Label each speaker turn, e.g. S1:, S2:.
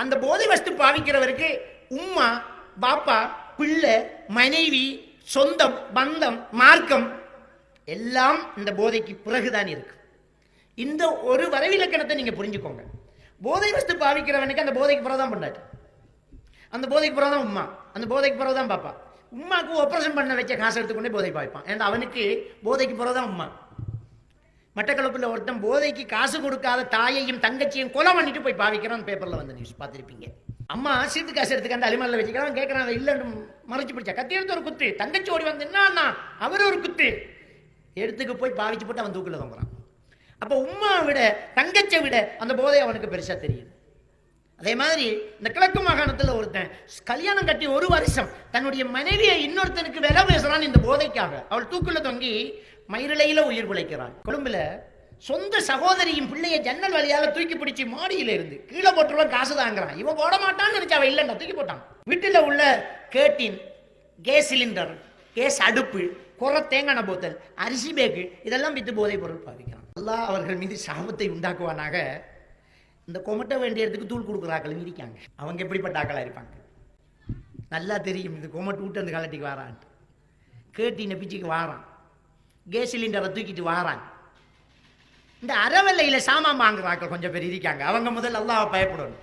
S1: அந்த போதை வஸ்து பாவிக்கிறவருக்கு உம்மா பாப்பா பிள்ளை மனைவி சொந்தம் பந்தம் மார்க்கம் எல்லாம் இந்த போதைக்கு பிறகுதான் இருக்கு. இந்த ஒரு வரவிலக்கணத்தை நீங்க புரிஞ்சுக்கோங்க. போதை வஸ்து பாவிக்கிறவனுக்கு அந்த போதைக்கு பிறகுதான் பண்ணாரு, அந்த போதைக்கு பிறகுதான் உம்மா, அந்த போதைக்கு பிறகுதான் பாப்பா. உம்மாக்கு ஆபரேஷன் பண்ண வச்ச காசு எடுத்துக்கொண்டே போதை பாவிப்பான். ஏன்னா அவனுக்கு போதைக்கு பிறகுதான் உம்மா. மட்டக்களப்பில் ஒருத்தன் போதைக்கு காசு கொடுக்காத தாயையும் தங்கச்சியும் கொலை பண்ணிட்டு போய் பாவிக்கிறான். பேப்பர்ல வந்து நியூஸ் பார்த்துருப்பீங்க. அம்மா சீட்டு காசு எடுத்துக்காண்டு அலிமல்ல வச்சுக்கிறான். கேட்கறான் இல்லைன்னு மறைச்சு பிடிச்சா கத்தி எடுத்து ஒரு குத்து. தங்கச்சி ஓடி வந்து என்ன அவர் ஒரு குத்து எடுத்துக்கு போய் பாவிச்சு போட்டு அவன் தூக்கில் தொங்குறான். அப்ப உம்மா விட தங்கச்சை விட அந்த போதை அவனுக்கு பெருசா தெரியுது. அதே மாதிரி இந்த கிழக்கு மாகாணத்தில் ஒருத்தன் கல்யாணம் கட்டி ஒரு வருஷம் தன்னுடைய மனைவியை இன்னொருத்தனுக்கு விலை பேசுறான் இந்த போதைக்காக. அவள் தூக்குல தொங்கி மயிரிழையில உயிர் பிழைக்கிறான். கொழும்புல சொந்த சகோதரியும் பிள்ளைய ஜன்னல் வழியால தூக்கி பிடிச்சி மாடியில இருந்து கீழே போட்டுருவான், காசு தாங்கிறான். இவன் போட மாட்டான்னு நினைச்சா அவன் இல்லைன்னா தூக்கி போட்டான். வீட்டில் உள்ள கேட்டின், கேஸ் சிலிண்டர், கேஸ் அடுப்பு, குறை தேங்காய் போத்தல், அரிசி பேக்கு இதெல்லாம் வித்து போதை பொருள் பாவிக்கிறான். அல்லாஹ் அவர்கள் மீது சாபத்தை உண்டாக்குவானாக. இந்த கொமட்ட வேண்டிய இடத்துக்கு தூள் கொடுக்குறாக்கள் இருக்காங்க. அவங்க எப்படிப்பட்ட ஆக்களா இருப்பாங்க நல்லா தெரியும். இந்த கொமட்டு விட்டு அந்த கலட்டிக்கு வாரான், கேட்டின பிச்சுக்கு வாரான், கேஸ் சிலிண்டரை தூக்கிட்டு வாரான். இந்த அறவல்லையில சாமான் வாங்குறாக்கள் கொஞ்சம் பேர் இருக்காங்க. அவங்க முதல்ல அல்லாஹ்வை பயப்படணும்.